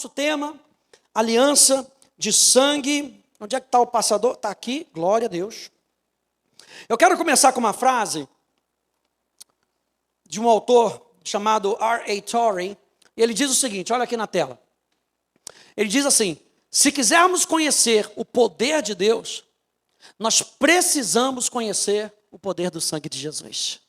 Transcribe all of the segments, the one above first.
nosso tema, aliança de sangue. Onde é que está o passador? Está aqui, glória a Deus. Eu quero começar com uma frase de um autor chamado R.A. Torrey. Ele diz o seguinte, olha aqui na tela. Ele diz assim: se quisermos conhecer o poder de Deus, nós precisamos conhecer o poder do sangue de Jesus.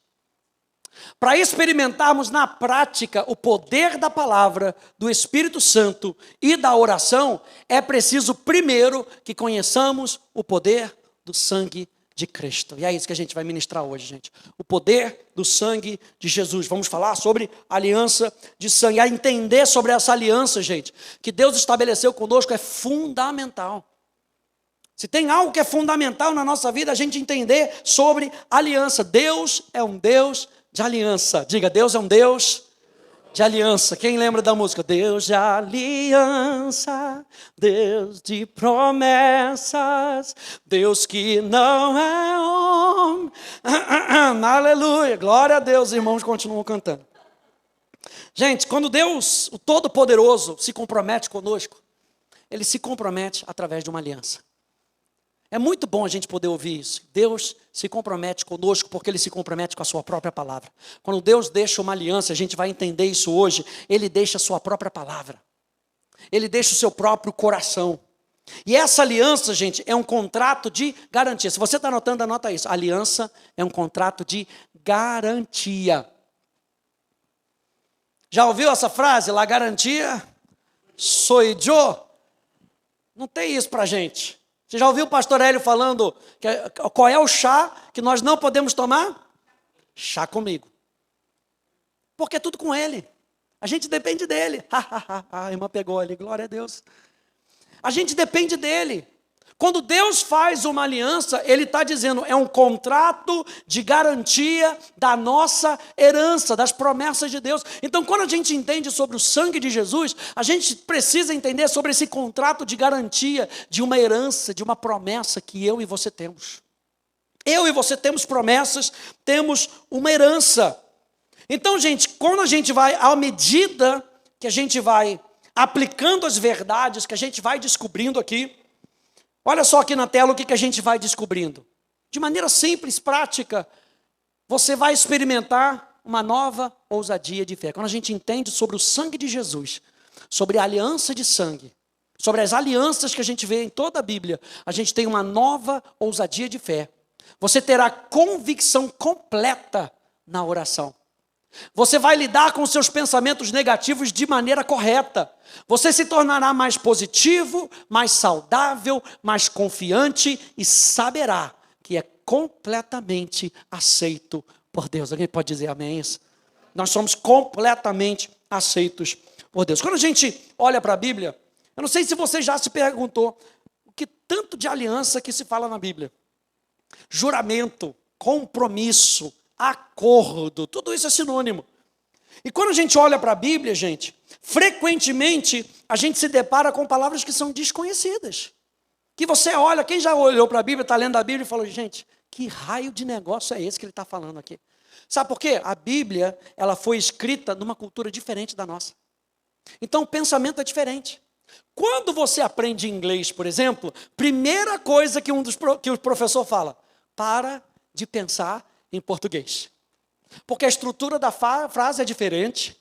Para experimentarmos na prática o poder da palavra, do Espírito Santo e da oração, é preciso primeiro que conheçamos o poder do sangue de Cristo. E é isso que a gente vai ministrar hoje, gente. O poder do sangue de Jesus. Vamos falar sobre aliança de sangue. A entender sobre essa aliança, gente, que Deus estabeleceu conosco é fundamental. Se tem algo que é fundamental na nossa vida, a gente entender sobre aliança. Deus é um Deus de aliança. Diga, Deus é um Deus de aliança. Quem lembra da música? Deus de aliança, Deus de promessas, Deus que não é homem. Aleluia, glória a Deus, irmãos continuam cantando. Gente, quando Deus, o Todo-Poderoso, se compromete conosco, Ele se compromete através de uma aliança. É muito bom a gente poder ouvir isso. Deus se compromete conosco porque Ele se compromete com a sua própria palavra. Quando Deus deixa uma aliança, a gente vai entender isso hoje, Ele deixa a sua própria palavra. Ele deixa o seu próprio coração. E essa aliança, gente, é um contrato de garantia. Se você está anotando, anota isso. Aliança é um contrato de garantia. Já ouviu essa frase? La garantia soy yo. Não tem isso para a gente. Você já ouviu o pastor Hélio falando qual é o chá que nós não podemos tomar? Chá comigo. Porque é tudo com Ele. A gente depende dEle. A irmã pegou ali, glória a Deus. A gente depende dEle. Quando Deus faz uma aliança, Ele está dizendo, é um contrato de garantia da nossa herança, das promessas de Deus. Então, quando a gente entende sobre o sangue de Jesus, a gente precisa entender sobre esse contrato de garantia de uma herança, de uma promessa que eu e você temos. Eu e você temos promessas, temos uma herança. Então, gente, quando a gente vai, à medida que a gente vai aplicando as verdades, que a gente vai descobrindo aqui, olha só aqui na tela o que a gente vai descobrindo. De maneira simples, prática, você vai experimentar uma nova ousadia de fé. Quando a gente entende sobre o sangue de Jesus, sobre a aliança de sangue, sobre as alianças que a gente vê em toda a Bíblia, a gente tem uma nova ousadia de fé. Você terá convicção completa na oração. Você vai lidar com seus pensamentos negativos de maneira correta. Você se tornará mais positivo, mais saudável, mais confiante e saberá que é completamente aceito por Deus. Alguém pode dizer amém? Nós somos completamente aceitos por Deus. Quando a gente olha para a Bíblia, eu não sei se você já se perguntou o que tanto de aliança que se fala na Bíblia. Juramento, compromisso, acordo, tudo isso é sinônimo. E quando a gente olha para a Bíblia, gente, frequentemente a gente se depara com palavras que são desconhecidas. Que você olha, quem já olhou para a Bíblia, está lendo a Bíblia e falou, gente, que raio de negócio é esse que ele está falando aqui? Sabe por quê? A Bíblia, ela foi escrita numa cultura diferente da nossa. Então o pensamento é diferente. Quando você aprende inglês, por exemplo, primeira coisa que o professor fala, para de pensar em português. Porque a estrutura da frase é diferente,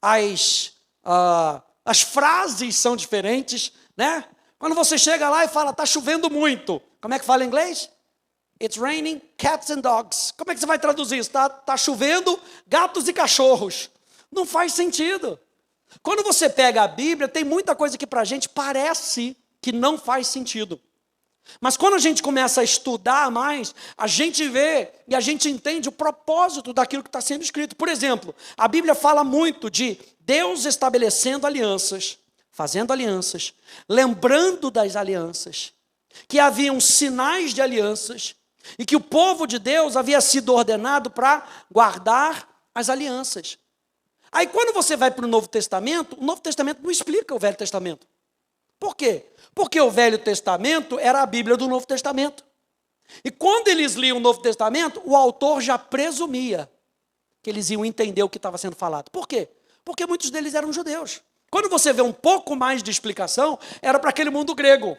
as frases são diferentes, né? Quando você chega lá e fala, está chovendo muito, como é que fala em inglês? It's raining cats and dogs. Como é que você vai traduzir isso? Tá chovendo gatos e cachorros. Não faz sentido. Quando você pega a Bíblia, tem muita coisa que para a gente parece que não faz sentido. Mas quando a gente começa a estudar mais, a gente vê e a gente entende o propósito daquilo que está sendo escrito. Por exemplo, a Bíblia fala muito de Deus estabelecendo alianças, fazendo alianças, lembrando das alianças, que haviam sinais de alianças e que o povo de Deus havia sido ordenado para guardar as alianças. Aí quando você vai para o Novo Testamento não explica o Velho Testamento. Por quê? Porque o Velho Testamento era a Bíblia do Novo Testamento. E quando eles liam o Novo Testamento, o autor já presumia que eles iam entender o que estava sendo falado. Por quê? Porque muitos deles eram judeus. Quando você vê um pouco mais de explicação, era para aquele mundo grego.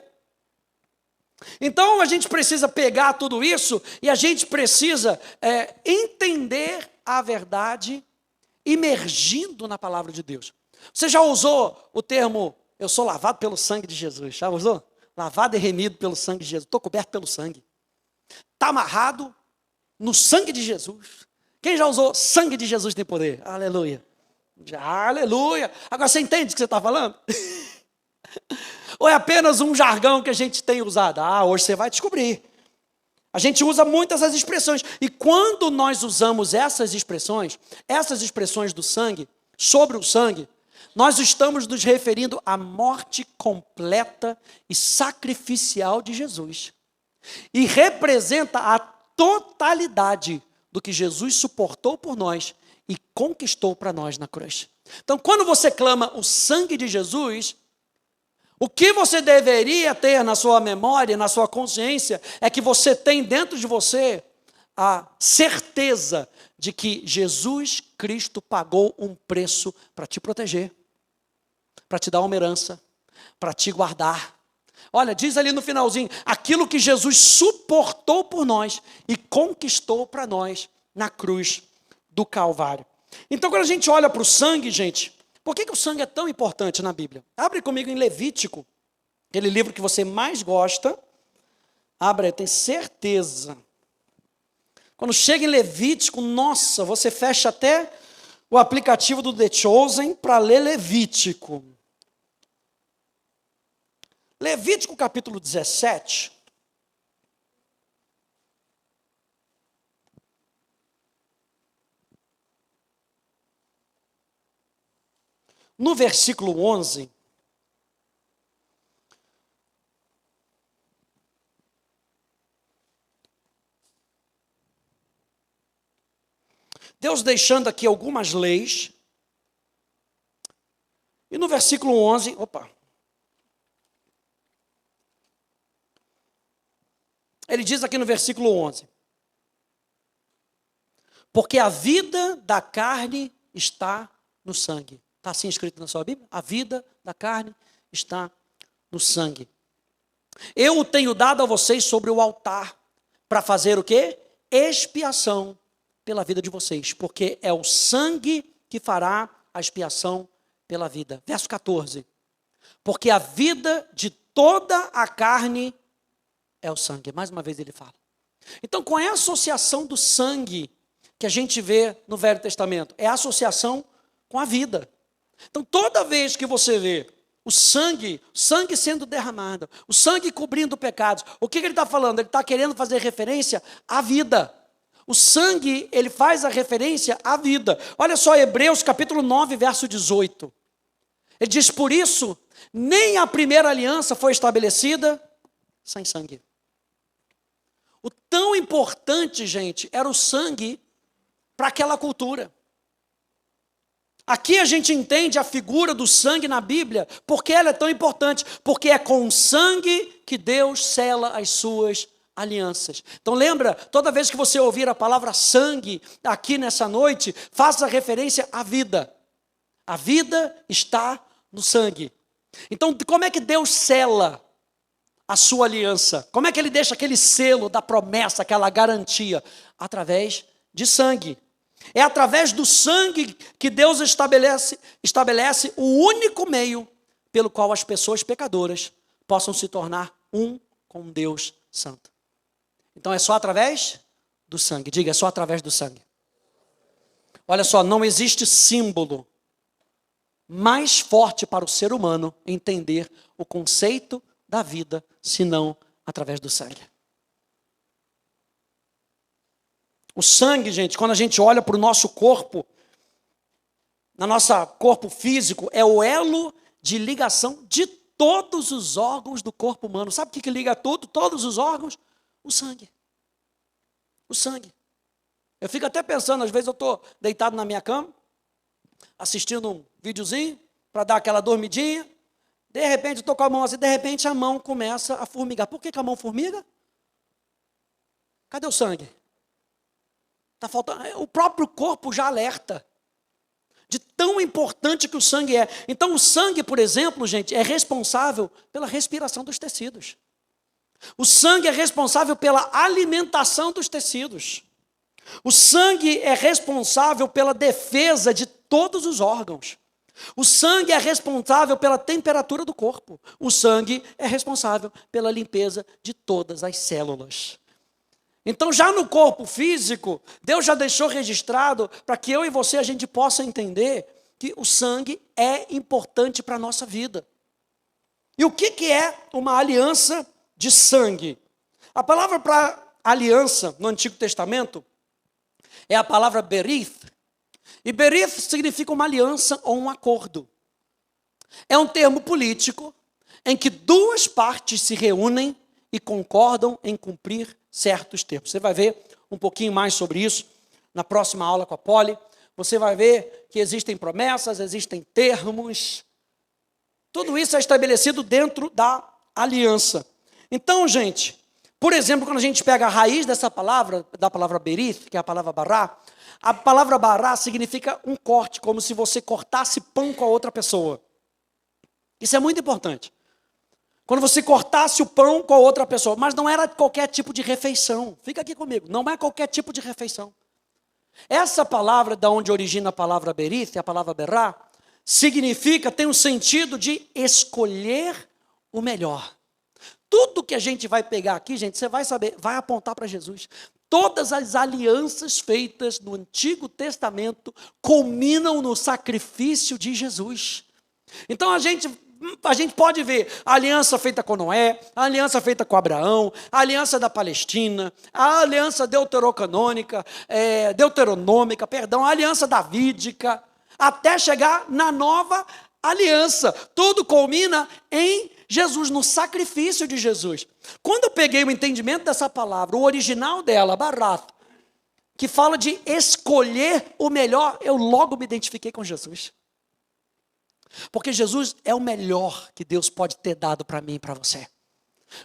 Então a gente precisa pegar tudo isso e a gente precisa entender a verdade imergindo na palavra de Deus. Você já usou o termo, eu sou lavado pelo sangue de Jesus? Já usou? Lavado e remido pelo sangue de Jesus. Estou coberto pelo sangue. Está amarrado no sangue de Jesus. Quem já usou sangue de Jesus tem poder? Aleluia. Aleluia. Agora você entende o que você está falando? Ou é apenas um jargão que a gente tem usado? Hoje você vai descobrir. A gente usa muito essas expressões. E quando nós usamos essas expressões do sangue, sobre o sangue, nós estamos nos referindo à morte completa e sacrificial de Jesus. E representa a totalidade do que Jesus suportou por nós e conquistou para nós na cruz. Então, quando você clama o sangue de Jesus, o que você deveria ter na sua memória, na sua consciência, é que você tem dentro de você a certeza de que Jesus Cristo pagou um preço para te proteger, para te dar uma herança, para te guardar. Olha, diz ali no finalzinho, aquilo que Jesus suportou por nós e conquistou para nós na cruz do Calvário. Então, quando a gente olha para o sangue, gente, por que o sangue é tão importante na Bíblia? Abre comigo em Levítico, aquele livro que você mais gosta. Abre, eu tenho certeza. Quando chega em Levítico, nossa, você fecha até o aplicativo do The Chosen para ler Levítico. Levítico capítulo 17. No versículo 11, Deus deixando aqui algumas leis, e no versículo 11, ele diz aqui no versículo 11, porque a vida da carne está no sangue. Está assim escrito na sua Bíblia? A vida da carne está no sangue. Eu o tenho dado a vocês sobre o altar, para fazer o quê? Expiação pela vida de vocês, porque é o sangue que fará a expiação pela vida. Verso 14. Porque a vida de toda a carne é o sangue. Mais uma vez ele fala. Então, qual é a associação do sangue que a gente vê no Velho Testamento? É a associação com a vida. Então, toda vez que você vê o sangue sendo derramado, o sangue cobrindo pecados, o que ele está falando? Ele está querendo fazer referência à vida. O sangue, ele faz a referência à vida. Olha só, Hebreus capítulo 9, verso 18. Ele diz, por isso, nem a primeira aliança foi estabelecida sem sangue. O tão importante, gente, era o sangue para aquela cultura. Aqui a gente entende a figura do sangue na Bíblia, porque ela é tão importante, porque é com o sangue que Deus sela as suas alianças. Então lembra, toda vez que você ouvir a palavra sangue aqui nessa noite, faça referência à vida. A vida está no sangue. Então como é que Deus sela a sua aliança? Como é que ele deixa aquele selo da promessa, aquela garantia? Através de sangue. É através do sangue que Deus estabelece o único meio pelo qual as pessoas pecadoras possam se tornar um com Deus Santo. Então é só através do sangue. Diga, é só através do sangue. Olha só, não existe símbolo mais forte para o ser humano entender o conceito da vida, senão através do sangue. O sangue, gente, quando a gente olha para o nosso corpo, no nosso corpo físico, é o elo de ligação de todos os órgãos do corpo humano. Sabe o que liga todos os órgãos? O sangue. O sangue. Eu fico até pensando, às vezes eu estou deitado na minha cama, assistindo um videozinho, para dar aquela dormidinha, de repente eu estou com a mão assim, de repente a mão começa a formigar. Por que a mão formiga? Cadê o sangue? Está faltando, o próprio corpo já alerta. de tão importante que o sangue é. Então, o sangue, por exemplo, gente, é responsável pela respiração dos tecidos. O sangue é responsável pela alimentação dos tecidos. O sangue é responsável pela defesa de todos os órgãos. O sangue é responsável pela temperatura do corpo. O sangue é responsável pela limpeza de todas as células. Então, já no corpo físico, Deus já deixou registrado para que eu e você a gente possa entender que o sangue é importante para a nossa vida. E o que é uma aliança de sangue? A palavra para aliança no Antigo Testamento é a palavra berith. E berith significa uma aliança ou um acordo. É um termo político em que duas partes se reúnem e concordam em cumprir certos termos. Você vai ver um pouquinho mais sobre isso na próxima aula com a Polly. Você vai ver que existem promessas, existem termos. Tudo isso é estabelecido dentro da aliança. Então, gente, por exemplo, quando a gente pega a raiz dessa palavra, da palavra berith, que é a palavra bará, a palavra bará significa um corte, como se você cortasse pão com a outra pessoa. Isso é muito importante. Quando você cortasse o pão com a outra pessoa, mas não era qualquer tipo de refeição. Fica aqui comigo, não é qualquer tipo de refeição. Essa palavra, da onde origina a palavra berith, a palavra berá, significa, tem um sentido de escolher o melhor. Tudo que a gente vai pegar aqui, gente, você vai saber, vai apontar para Jesus. Todas as alianças feitas no Antigo Testamento culminam no sacrifício de Jesus. Então a gente pode ver a aliança feita com Noé, a aliança feita com Abraão, a aliança da Palestina, a aliança deuteronômica, a aliança davídica, até chegar na nova aliança. Tudo culmina em Jesus, no sacrifício de Jesus. Quando eu peguei o entendimento dessa palavra, o original dela, barath, que fala de escolher o melhor, eu logo me identifiquei com Jesus. Porque Jesus é o melhor que Deus pode ter dado para mim e para você.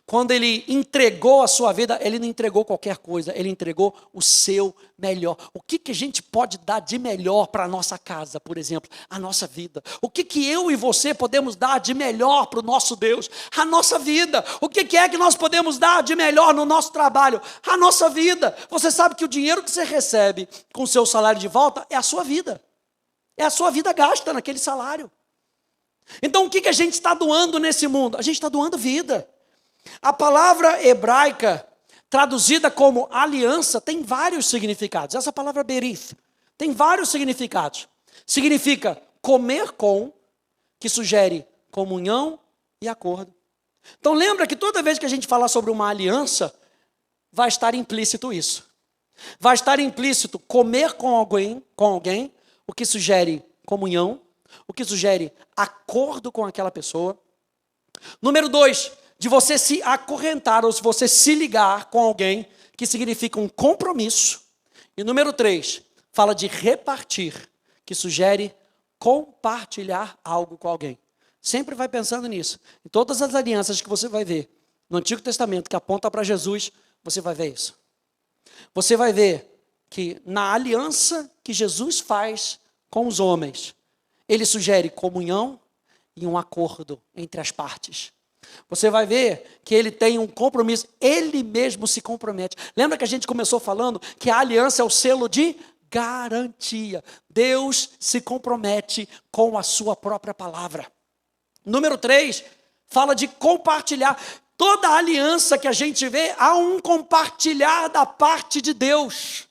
Quando Ele entregou a sua vida, Ele não entregou qualquer coisa, Ele entregou o seu melhor. O que a gente pode dar de melhor para a nossa casa, por exemplo? A nossa vida. O que eu e você podemos dar de melhor para o nosso Deus? A nossa vida. O que é que nós podemos dar de melhor no nosso trabalho? A nossa vida. Você sabe que o dinheiro que você recebe com o seu salário de volta é a sua vida. É a sua vida gasta naquele salário. Então o que a gente está doando nesse mundo? A gente está doando vida. A palavra hebraica, traduzida como aliança, tem vários significados. Essa palavra berith tem vários significados. Significa comer com, que sugere comunhão e acordo. Então lembra que toda vez que a gente falar sobre uma aliança, vai estar implícito isso. Vai estar implícito comer com alguém, o que sugere comunhão, o que sugere acordo com aquela pessoa. Número 2, de você se acorrentar ou se você se ligar com alguém, que significa um compromisso. E número 3, fala de repartir, que sugere compartilhar algo com alguém. Sempre vai pensando nisso. Em todas as alianças que você vai ver no Antigo Testamento, que aponta para Jesus, você vai ver isso. Você vai ver que na aliança que Jesus faz com os homens, Ele sugere comunhão e um acordo entre as partes. Você vai ver que ele tem um compromisso, ele mesmo se compromete. Lembra que a gente começou falando que a aliança é o selo de garantia. Deus se compromete com a sua própria palavra. Número 3, fala de compartilhar. Toda aliança que a gente vê, há um compartilhar da parte de Deus.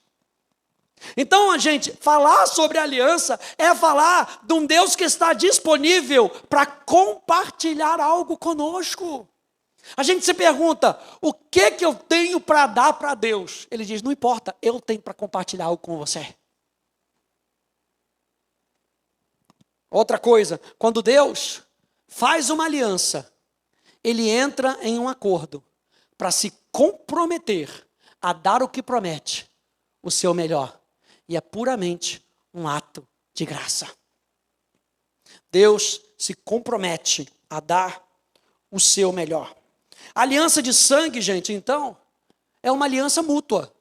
Então, a gente, falar sobre aliança é falar de um Deus que está disponível para compartilhar algo conosco. A gente se pergunta, o que eu tenho para dar para Deus? Ele diz, não importa, eu tenho para compartilhar algo com você. Outra coisa, quando Deus faz uma aliança, Ele entra em um acordo para se comprometer a dar o que promete, o seu melhor. E é puramente um ato de graça. Deus se compromete a dar o seu melhor. A aliança de sangue, gente, então, é uma aliança mútua,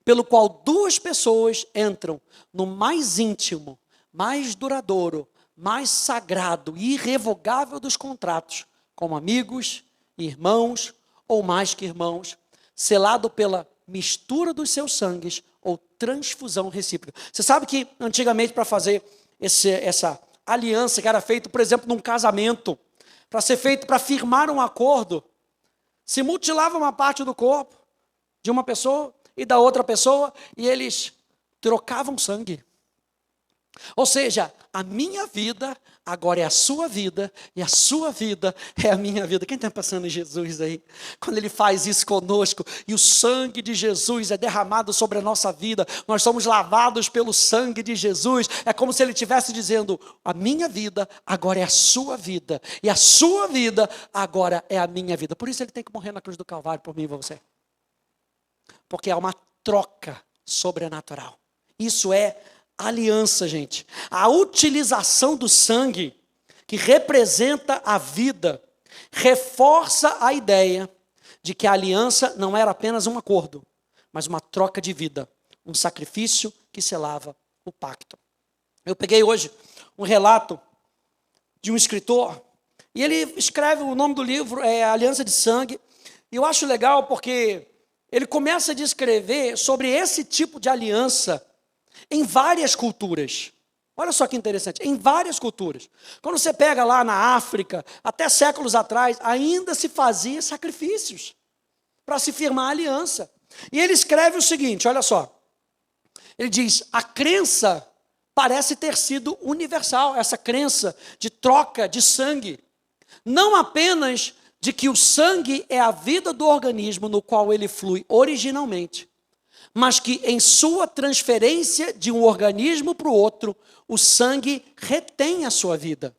pelo qual duas pessoas entram no mais íntimo, mais duradouro, mais sagrado e irrevogável dos contratos, como amigos, irmãos ou mais que irmãos, selado pela mistura dos seus sangues ou transfusão recíproca. Você sabe que antigamente para fazer essa aliança que era feito, por exemplo, num casamento, para ser feito, para firmar um acordo, se mutilava uma parte do corpo de uma pessoa e da outra pessoa e eles trocavam sangue. Ou seja, a minha vida agora é a sua vida e a sua vida é a minha vida. Quem está pensando em Jesus aí? Quando Ele faz isso conosco e o sangue de Jesus é derramado sobre a nossa vida, nós somos lavados pelo sangue de Jesus, é como se Ele estivesse dizendo, a minha vida agora é a sua vida e a sua vida agora é a minha vida. Por isso Ele tem que morrer na cruz do Calvário por mim e você. Porque é uma troca sobrenatural. Isso é aliança, gente. A utilização do sangue, que representa a vida, reforça a ideia de que a aliança não era apenas um acordo, mas uma troca de vida, um sacrifício que selava o pacto. Eu peguei hoje um relato de um escritor, e ele escreve, o nome do livro é Aliança de Sangue, e eu acho legal porque ele começa a descrever sobre esse tipo de aliança em várias culturas. Olha só que interessante, em várias culturas. Quando você pega lá na África, até séculos atrás, ainda se fazia sacrifícios para se firmar a aliança. E ele escreve o seguinte, olha só. Ele diz, a crença parece ter sido universal, essa crença de troca de sangue. Não apenas de que o sangue é a vida do organismo no qual ele flui originalmente, mas que em sua transferência de um organismo para o outro, o sangue retém a sua vida.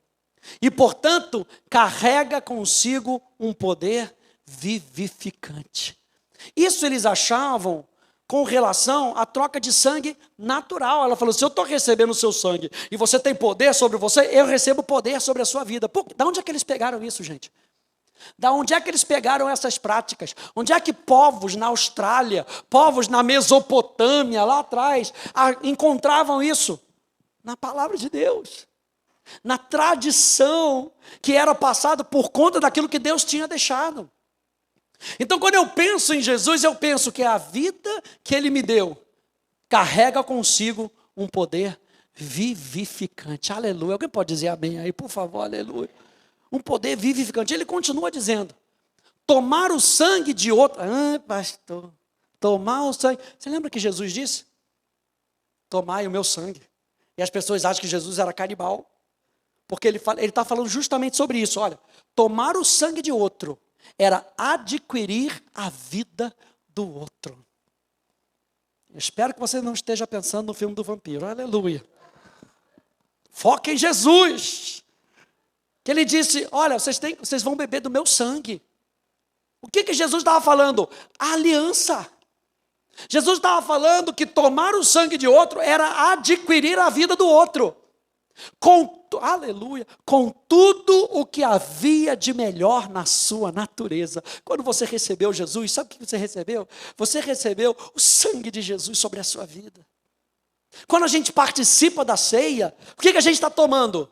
E, portanto, carrega consigo um poder vivificante. Isso eles achavam com relação à troca de sangue natural. Ela falou, se eu estou recebendo o seu sangue e você tem poder sobre você, eu recebo poder sobre a sua vida. Da onde é que eles pegaram isso, gente? Da onde é que eles pegaram essas práticas? Onde é que povos na Austrália, povos na Mesopotâmia, lá atrás, encontravam isso? Na palavra de Deus. Na tradição que era passada por conta daquilo que Deus tinha deixado. Então, quando eu penso em Jesus, eu penso que a vida que Ele me deu carrega consigo um poder vivificante. Aleluia. Alguém pode dizer amém aí, por favor, aleluia. Um poder vivificante. Ele continua dizendo, tomar o sangue de outro. Ah, pastor, tomar o sangue. Você lembra que Jesus disse? Tomai o meu sangue. E as pessoas acham que Jesus era canibal. Porque ele está falando justamente sobre isso. Olha, tomar o sangue de outro era adquirir a vida do outro. Eu espero que você não esteja pensando no filme do vampiro. Aleluia. Foca em Jesus. Que ele disse, olha, vocês vão beber do meu sangue. O que Jesus estava falando? A aliança. Jesus estava falando que tomar o sangue de outro era adquirir a vida do outro. Aleluia, com tudo o que havia de melhor na sua natureza. Quando você recebeu Jesus, sabe o que você recebeu? Você recebeu o sangue de Jesus sobre a sua vida. Quando a gente participa da ceia, o que a gente está tomando?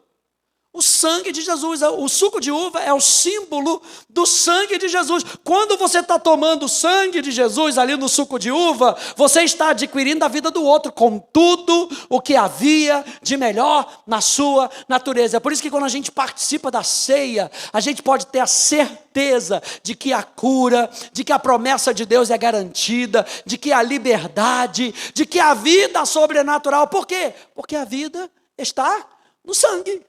O sangue de Jesus, o suco de uva é o símbolo do sangue de Jesus. Quando você está tomando o sangue de Jesus ali no suco de uva, você está adquirindo a vida do outro com tudo o que havia de melhor na sua natureza. É por isso que quando a gente participa da ceia, a gente pode ter a certeza de que a cura, de que a promessa de Deus é garantida, de que a liberdade, de que a vida sobrenatural. Por quê? Porque a vida está no sangue.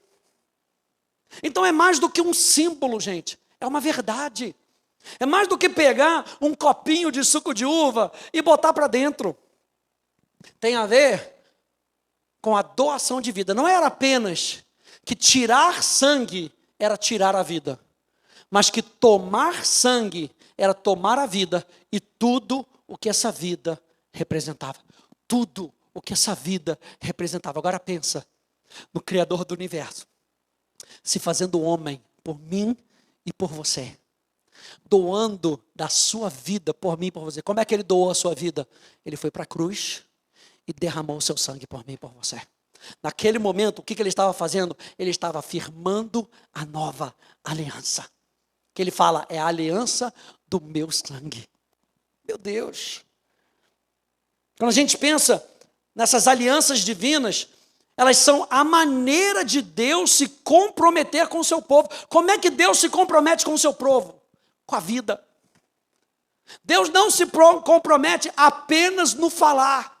Então é mais do que um símbolo, gente, é uma verdade. É mais do que pegar um copinho de suco de uva e botar para dentro. Tem a ver com a doação de vida. Não era apenas que tirar sangue era tirar a vida, mas que tomar sangue era tomar a vida e tudo o que essa vida representava. Tudo o que essa vida representava. Agora pensa no Criador do universo, se fazendo homem por mim e por você, doando da sua vida por mim e por você. Como é que ele doou a sua vida? Ele foi para a cruz e derramou o seu sangue por mim e por você. Naquele momento, o que ele estava fazendo? Ele estava firmando a nova aliança. Que ele fala, é a aliança do meu sangue. Meu Deus. Quando a gente pensa nessas alianças divinas, elas são a maneira de Deus se comprometer com o seu povo. Como é que Deus se compromete com o seu povo? Com a vida. Deus não se compromete apenas no falar.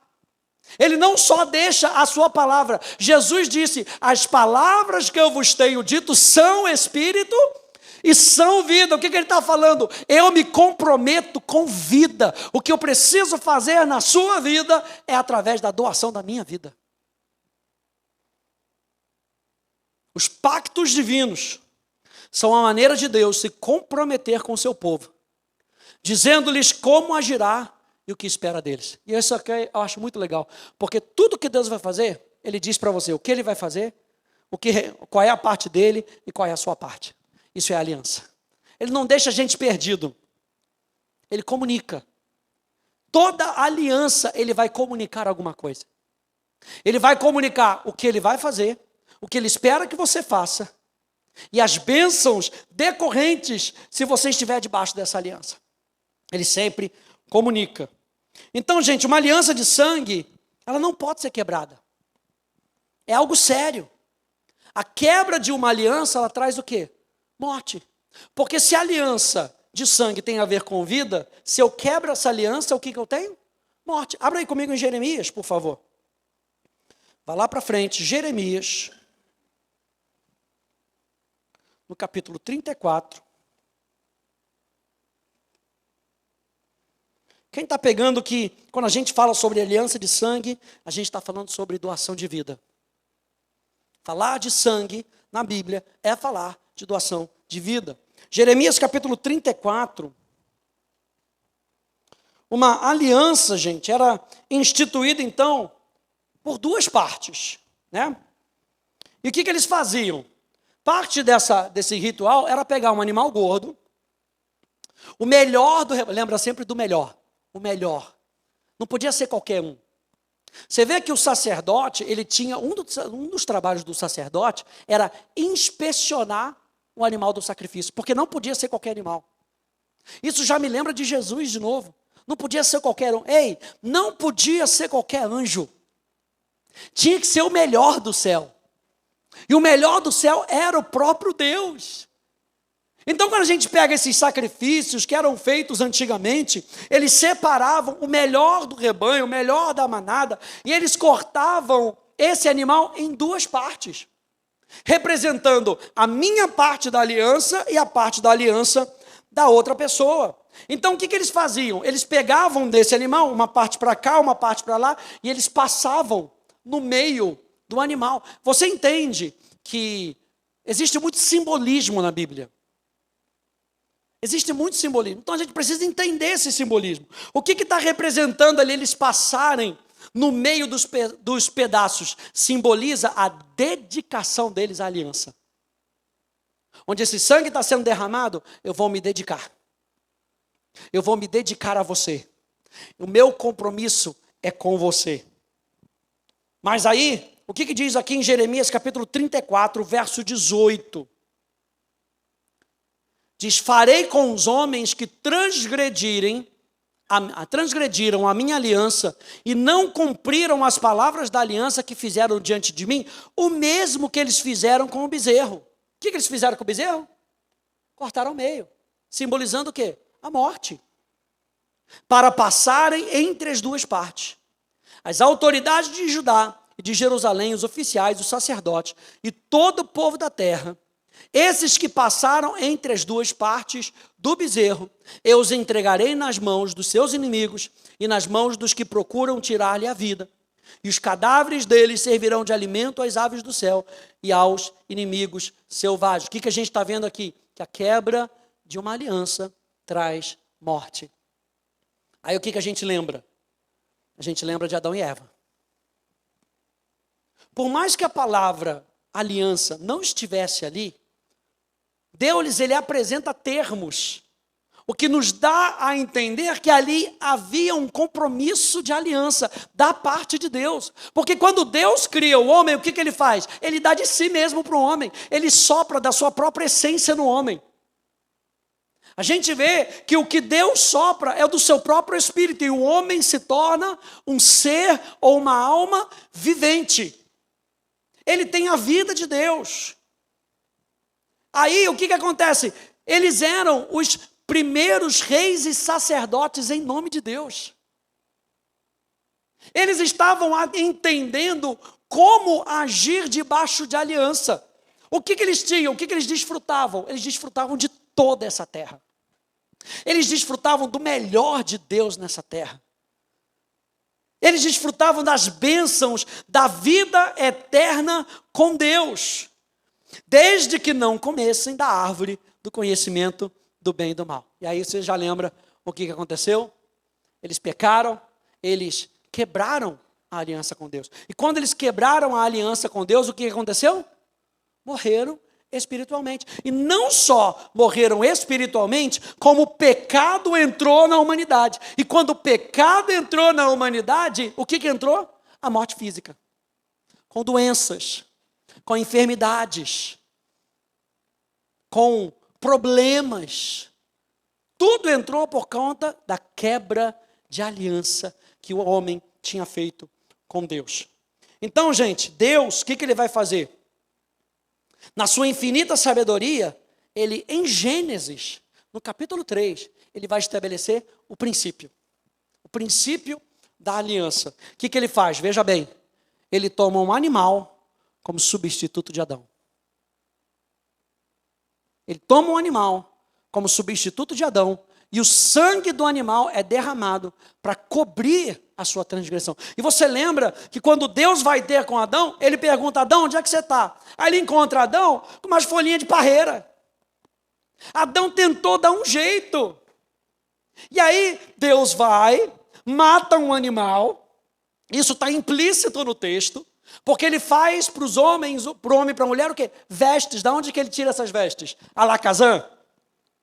Ele não só deixa a sua palavra. Jesus disse, as palavras que eu vos tenho dito são espírito e são vida. O que ele está falando? Eu me comprometo com vida. O que eu preciso fazer na sua vida é através da doação da minha vida. Os pactos divinos são a maneira de Deus se comprometer com o seu povo, dizendo-lhes como agirá e o que espera deles. E isso aqui eu acho muito legal, porque tudo que Deus vai fazer, Ele diz para você o que Ele vai fazer, qual é a parte dele e qual é a sua parte. Isso é a aliança. Ele não deixa a gente perdido. Ele comunica. Toda aliança, Ele vai comunicar alguma coisa. Ele vai comunicar o que Ele vai fazer, o que Ele espera que você faça, e as bênçãos decorrentes se você estiver debaixo dessa aliança. Ele sempre comunica. Então, gente, uma aliança de sangue, ela não pode ser quebrada. É algo sério. A quebra de uma aliança, ela traz o quê? Morte. Porque se a aliança de sangue tem a ver com vida, se eu quebro essa aliança, o que eu tenho? Morte. Abra aí comigo em Jeremias, por favor. Vá lá para frente, Jeremias, no capítulo 34. Quem está pegando que, quando a gente fala sobre aliança de sangue, a gente está falando sobre doação de vida. Falar de sangue na Bíblia é falar de doação de vida. Jeremias capítulo 34. Uma aliança, gente, era instituída então por duas partes, né? E o que eles faziam? Parte desse ritual era pegar um animal gordo, o melhor lembra sempre do melhor. O melhor. Não podia ser qualquer um. Você vê que o sacerdote, ele tinha, um dos trabalhos do sacerdote era inspecionar o animal do sacrifício, porque não podia ser qualquer animal. Isso já me lembra de Jesus de novo. Não podia ser qualquer um. Ei, não podia ser qualquer anjo. Tinha que ser o melhor do céu. E o melhor do céu era o próprio Deus. Então, quando a gente pega esses sacrifícios que eram feitos antigamente, eles separavam o melhor do rebanho, o melhor da manada, e eles cortavam esse animal em duas partes, representando a minha parte da aliança e a parte da aliança da outra pessoa. Então, o que eles faziam? Eles pegavam desse animal, uma parte para cá, uma parte para lá, e eles passavam no meio do animal. Você entende que existe muito simbolismo na Bíblia. Existe muito simbolismo. Então a gente precisa entender esse simbolismo. O que está representando ali eles passarem no meio dos pedaços? Simboliza a dedicação deles à aliança. Onde esse sangue está sendo derramado, eu vou me dedicar. Eu vou me dedicar a você. O meu compromisso é com você. Mas aí, o que diz aqui em Jeremias capítulo 34, verso 18? Diz, farei com os homens que transgrediram a minha aliança e não cumpriram as palavras da aliança que fizeram diante de mim, o mesmo que eles fizeram com o bezerro. O que eles fizeram com o bezerro? Cortaram ao meio, simbolizando o quê? A morte. Para passarem entre as duas partes. As autoridades de Judá e de Jerusalém, os oficiais, os sacerdotes e todo o povo da terra, esses que passaram entre as duas partes do bezerro, eu os entregarei nas mãos dos seus inimigos e nas mãos dos que procuram tirar-lhe a vida. E os cadáveres deles servirão de alimento às aves do céu e aos inimigos selvagens. O que a gente está vendo aqui? Que a quebra de uma aliança traz morte. Aí o que a gente lembra? A gente lembra de Adão e Eva. Por mais que a palavra aliança não estivesse ali, Deus, ele apresenta termos O que nos dá a entender que ali havia um compromisso de aliança da parte de Deus. Porque quando Deus cria o homem, o que ele faz? Ele dá de si mesmo para o homem. Ele sopra da sua própria essência no homem. A gente vê que o que Deus sopra é do seu próprio espírito. E o homem se torna um ser ou uma alma vivente. Ele tem a vida de Deus. Aí o que acontece? Eles eram os primeiros reis e sacerdotes em nome de Deus. Eles estavam entendendo como agir debaixo de aliança. O que eles tinham? O que eles desfrutavam? Eles desfrutavam de toda essa terra. Eles desfrutavam do melhor de Deus nessa terra. Eles desfrutavam das bênçãos da vida eterna com Deus, desde que não comessem da árvore do conhecimento do bem e do mal. E aí você já lembra o que aconteceu? Eles pecaram, eles quebraram a aliança com Deus. E quando eles quebraram a aliança com Deus, o que aconteceu? Morreram espiritualmente. E não só morreram espiritualmente, como o pecado entrou na humanidade. E quando o pecado entrou na humanidade, o que entrou? A morte física. Com doenças, com enfermidades, com problemas. Tudo entrou por conta da quebra de aliança que o homem tinha feito com Deus. Então, gente, Deus, o que ele vai fazer? Na sua infinita sabedoria, ele, em Gênesis, no capítulo 3, ele vai estabelecer o princípio da aliança. O que ele faz? Veja bem, ele toma um animal como substituto de Adão. Ele toma um animal como substituto de Adão, e o sangue do animal é derramado para cobrir a sua transgressão. E você lembra que quando Deus vai ter com Adão, ele pergunta: Adão, onde é que você está? Aí ele encontra Adão com umas folhinhas de parreira. Adão tentou dar um jeito. E aí Deus vai, mata um animal, isso está implícito no texto, porque ele faz para os homens, para o homem e para a mulher, o quê? Vestes. Da onde que ele tira essas vestes? Alakazam?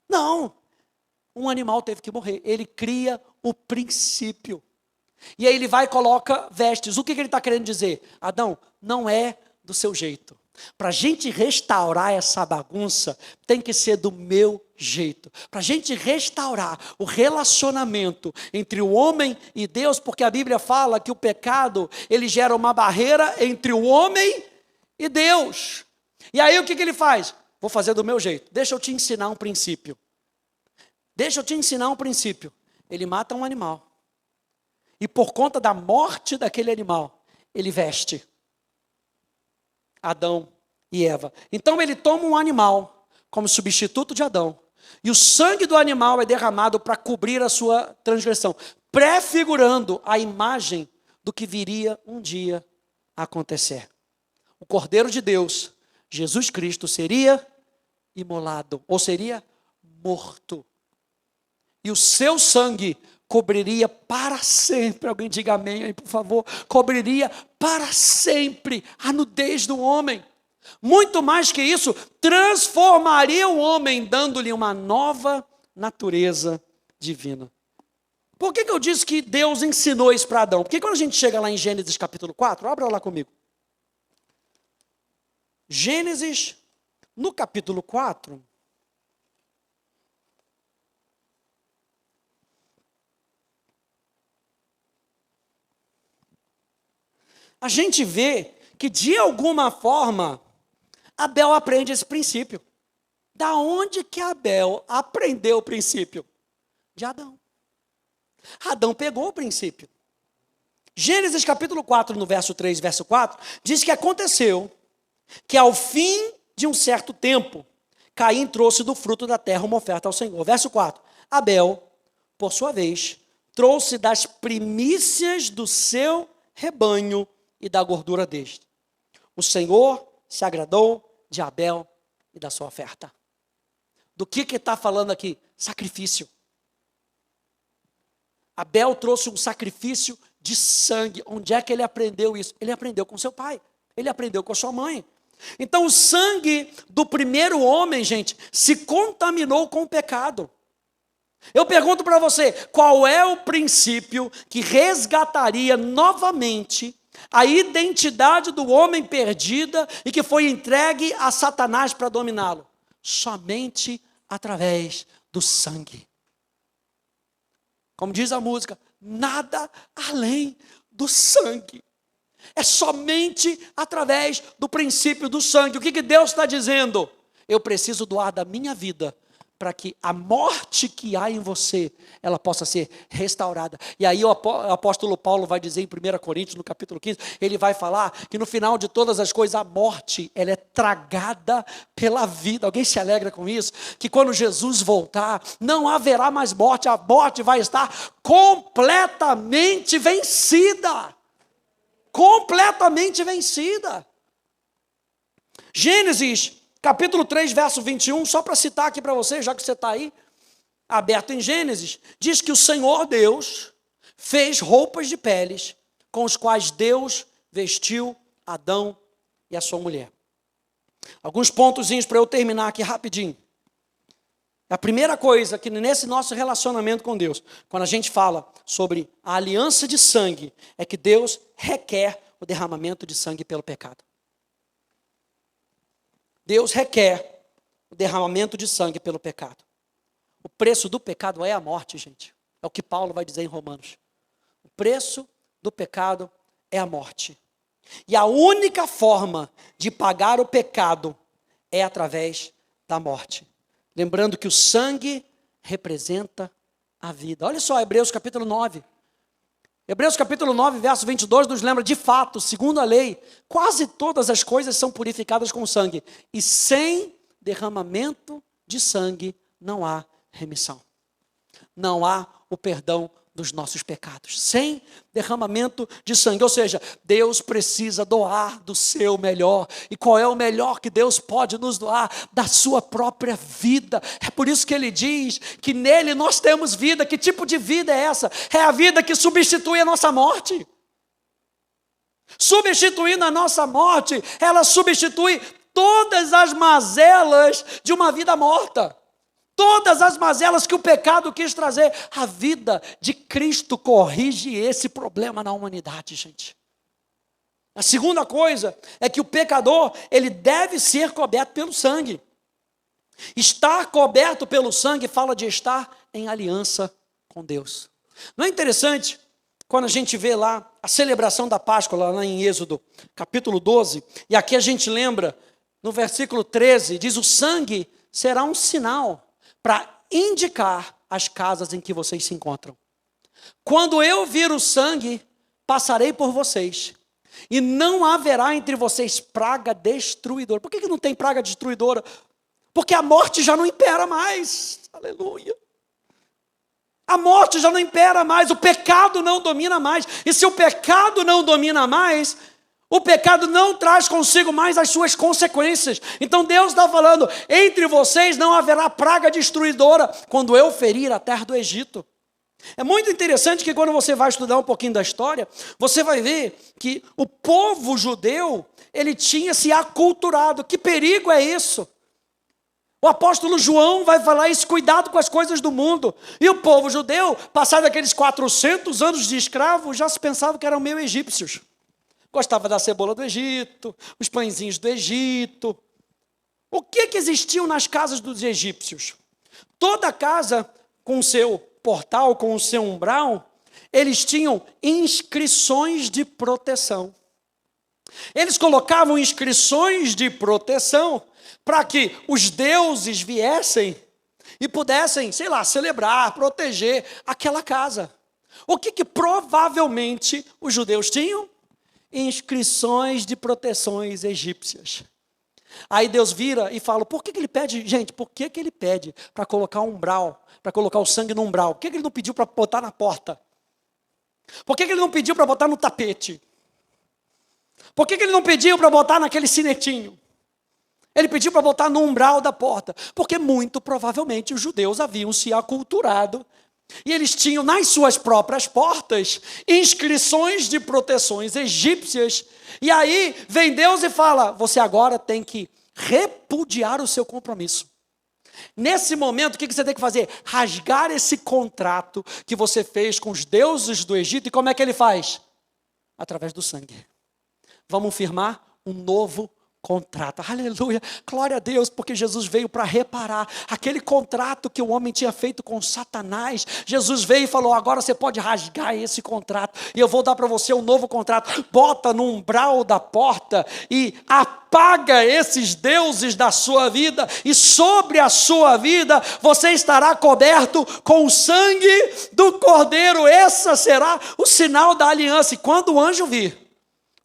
Não. Um animal teve que morrer. Ele cria o princípio. E aí ele vai e coloca vestes. O que ele está querendo dizer? Adão, não é do seu jeito. Para a gente restaurar essa bagunça, tem que ser do meu jeito. Para a gente restaurar o relacionamento entre o homem e Deus, porque a Bíblia fala que o pecado, ele gera uma barreira entre o homem e Deus. E aí o que ele faz? Vou fazer do meu jeito. Deixa eu te ensinar um princípio. Ele mata um animal. E por conta da morte daquele animal, ele veste Adão e Eva. Então ele toma um animal como substituto de Adão. E o sangue do animal é derramado para cobrir a sua transgressão, prefigurando a imagem do que viria um dia a acontecer. O Cordeiro de Deus, Jesus Cristo, seria imolado, ou seria morto. E o seu sangue cobriria para sempre, alguém diga amém aí, por favor, cobriria para sempre a nudez do homem. Muito mais que isso, transformaria o homem, dando-lhe uma nova natureza divina. Por que eu disse que Deus ensinou isso para Adão? Porque quando a gente chega lá em Gênesis capítulo 4, abra lá comigo. Gênesis, no capítulo 4... a gente vê que, de alguma forma, Abel aprende esse princípio. Da onde que Abel aprendeu o princípio? De Adão. Adão pegou o princípio. Gênesis capítulo 4, no verso 3, verso 4, diz que aconteceu que ao fim de um certo tempo, Caim trouxe do fruto da terra uma oferta ao Senhor. Verso 4, Abel, por sua vez, trouxe das primícias do seu rebanho e da gordura deste. O Senhor se agradou de Abel e da sua oferta. Do que está falando aqui? Sacrifício. Abel trouxe um sacrifício de sangue. Onde é que ele aprendeu isso? Ele aprendeu com seu pai. Ele aprendeu com a sua mãe. Então o sangue do primeiro homem, gente, se contaminou com o pecado. Eu pergunto para você, qual é o princípio que resgataria novamente a identidade do homem perdida e que foi entregue a Satanás para dominá-lo? Somente através do sangue. Como diz a música, nada além do sangue. É somente através do princípio do sangue. O que Deus está dizendo? Eu preciso doar da minha vida para que a morte que há em você, ela possa ser restaurada. E aí o apóstolo Paulo vai dizer em 1 Coríntios, no capítulo 15, ele vai falar que no final de todas as coisas, a morte, ela é tragada pela vida. Alguém se alegra com isso? Que quando Jesus voltar, não haverá mais morte, a morte vai estar completamente vencida. Completamente vencida. Gênesis capítulo 3, verso 21, só para citar aqui para você, já que você está aí, aberto em Gênesis, diz que o Senhor Deus fez roupas de peles, com os quais Deus vestiu Adão e a sua mulher. Alguns pontozinhos para eu terminar aqui rapidinho. A primeira coisa que nesse nosso relacionamento com Deus, quando a gente fala sobre a aliança de sangue, é que Deus requer o derramamento de sangue pelo pecado. Deus requer o derramamento de sangue pelo pecado. O preço do pecado é a morte, gente. É o que Paulo vai dizer em Romanos. O preço do pecado é a morte. E a única forma de pagar o pecado é através da morte. Lembrando que o sangue representa a vida. Olha só, Hebreus capítulo 9. Hebreus capítulo 9, verso 22, nos lembra, de fato, segundo a lei, quase todas as coisas são purificadas com sangue. E sem derramamento de sangue não há remissão. Não há o perdão dos nossos pecados. Sem derramamento de sangue. Ou seja, Deus precisa doar do seu melhor. E qual é o melhor que Deus pode nos doar? Da sua própria vida. É por isso que ele diz que nele nós temos vida. Que tipo de vida é essa? É a vida que substitui a nossa morte. Substituindo a nossa morte, ela substitui todas as mazelas de uma vida morta. Todas as mazelas que o pecado quis trazer, a vida de Cristo corrige esse problema na humanidade, gente. A segunda coisa é que o pecador, ele deve ser coberto pelo sangue. Estar coberto pelo sangue fala de estar em aliança com Deus. Não é interessante quando a gente vê lá a celebração da Páscoa, lá em Êxodo, capítulo 12, e aqui a gente lembra, no versículo 13, diz: o sangue será um sinal para indicar as casas em que vocês se encontram. Quando eu vir o sangue, passarei por vocês, e não haverá entre vocês praga destruidora. Por que não tem praga destruidora? Porque a morte já não impera mais. Aleluia. A morte já não impera mais, o pecado não domina mais. E se o pecado não domina mais, o pecado não traz consigo mais as suas consequências. Então Deus está falando, entre vocês não haverá praga destruidora quando eu ferir a terra do Egito. É muito interessante que quando você vai estudar um pouquinho da história, você vai ver que o povo judeu, ele tinha se aculturado. Que perigo é isso? O apóstolo João vai falar isso, cuidado com as coisas do mundo. E o povo judeu, passados aqueles 400 anos de escravo, já se pensava que eram meio egípcios. Gostava da cebola do Egito, os pãezinhos do Egito. O que existiam nas casas dos egípcios? Toda casa com o seu portal, com o seu umbral, eles tinham inscrições de proteção. Eles colocavam inscrições de proteção para que os deuses viessem e pudessem, sei lá, celebrar, proteger aquela casa. O que provavelmente os judeus tinham? Inscrições de proteções egípcias. Aí Deus vira e fala, por que ele pede, gente, por que ele pede para colocar um umbral, para colocar o sangue no umbral? Por que ele não pediu para botar na porta? Por que ele não pediu para botar no tapete? Por que ele não pediu para botar naquele sinetinho? Ele pediu para botar no umbral da porta, porque muito provavelmente os judeus haviam se aculturado e eles tinham nas suas próprias portas inscrições de proteções egípcias. E aí vem Deus e fala, você agora tem que repudiar o seu compromisso. Nesse momento, o que você tem que fazer? Rasgar esse contrato que você fez com os deuses do Egito. E como é que ele faz? Através do sangue. Vamos firmar um novo contrato. Aleluia, glória a Deus, porque Jesus veio para reparar aquele contrato que o homem tinha feito com Satanás. Jesus veio e falou: agora você pode rasgar esse contrato e eu vou dar para você um novo contrato. Bota no umbral da porta e apaga esses deuses da sua vida, e sobre a sua vida você estará coberto com o sangue do Cordeiro. Esse será o sinal da aliança. E quando o anjo vir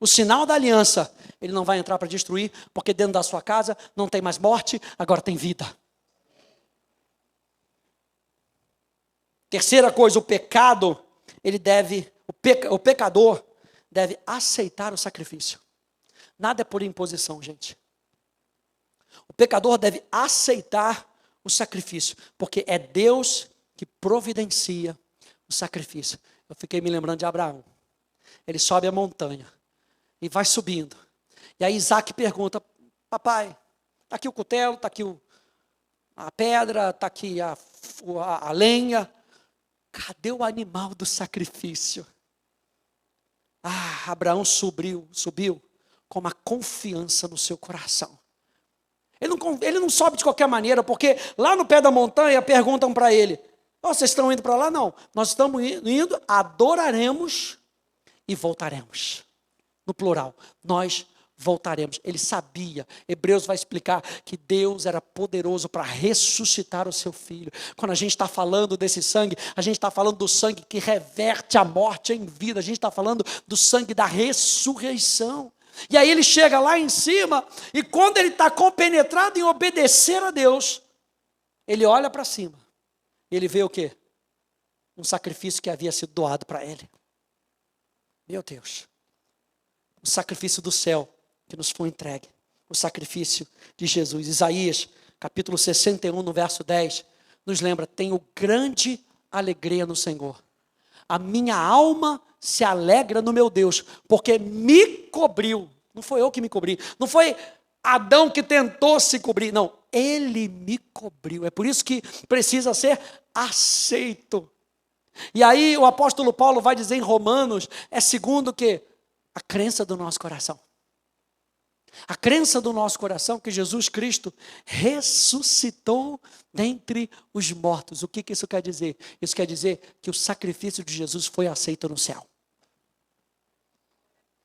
o sinal da aliança, ele não vai entrar para destruir, porque dentro da sua casa não tem mais morte, agora tem vida. Terceira coisa, o pecador deve aceitar o sacrifício. Nada é por imposição, gente. O pecador deve aceitar o sacrifício, porque é Deus que providencia o sacrifício. Eu fiquei me lembrando de Abraão. Ele sobe a montanha e vai subindo. E aí Isaac pergunta: papai, está aqui o cutelo, está aqui a pedra, está aqui a lenha. Cadê o animal do sacrifício? Abraão subiu com uma confiança no seu coração. Ele não sobe de qualquer maneira, porque lá no pé da montanha perguntam para ele: vocês estão indo para lá? Não, nós estamos indo, adoraremos e voltaremos. No plural, nós voltaremos. Ele sabia, Hebreus vai explicar que Deus era poderoso para ressuscitar o seu filho. Quando a gente está falando desse sangue, a gente está falando do sangue que reverte a morte em vida, a gente está falando do sangue da ressurreição. E aí ele chega lá em cima, e quando ele está compenetrado em obedecer a Deus, ele olha para cima, e ele vê o quê? Um sacrifício que havia sido doado para ele. Meu Deus, o sacrifício do céu que nos foi entregue, o sacrifício de Jesus. Isaías, capítulo 61, no verso 10, nos lembra: tenho grande alegria no Senhor. A minha alma se alegra no meu Deus, porque me cobriu. Não foi eu que me cobri, não foi Adão que tentou se cobrir, não, ele me cobriu. É por isso que precisa ser aceito. E aí o apóstolo Paulo vai dizer em Romanos, é segundo o quê? A crença do nosso coração. A crença do nosso coração que Jesus Cristo ressuscitou dentre os mortos. O que isso quer dizer? Isso quer dizer que o sacrifício de Jesus foi aceito no céu.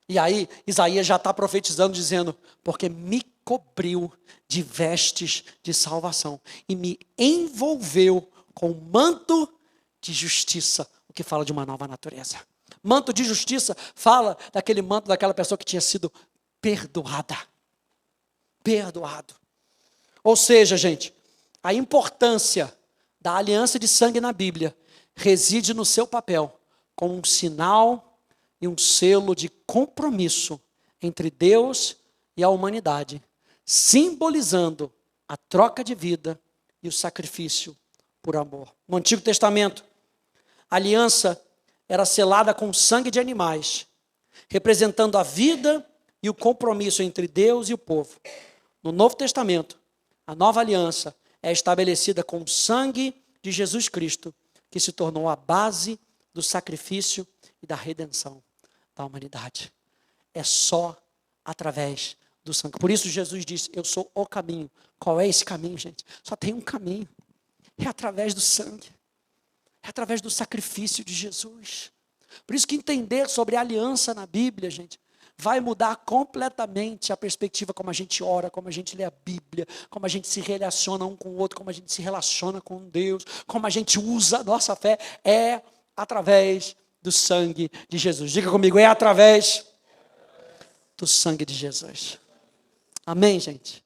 E aí Isaías já está profetizando, dizendo: porque me cobriu de vestes de salvação e me envolveu com manto de justiça, o que fala de uma nova natureza. Manto de justiça fala daquele manto daquela pessoa que tinha sido perdoada. Perdoado. Ou seja, gente, a importância da aliança de sangue na Bíblia reside no seu papel como um sinal e um selo de compromisso entre Deus e a humanidade, simbolizando a troca de vida e o sacrifício por amor. No Antigo Testamento, a aliança era selada com sangue de animais, representando a vida e o compromisso entre Deus e o povo. No Novo Testamento, a nova aliança é estabelecida com o sangue de Jesus Cristo, que se tornou a base do sacrifício e da redenção da humanidade. É só através do sangue. Por isso Jesus disse: eu sou o caminho. Qual é esse caminho, gente? Só tem um caminho. É através do sangue. É através do sacrifício de Jesus. Por isso que entender sobre a aliança na Bíblia, gente, vai mudar completamente a perspectiva como a gente ora, como a gente lê a Bíblia, como a gente se relaciona um com o outro, como a gente se relaciona com Deus, como a gente usa a nossa fé. É através do sangue de Jesus. Diga comigo: é através do sangue de Jesus. Amém, gente?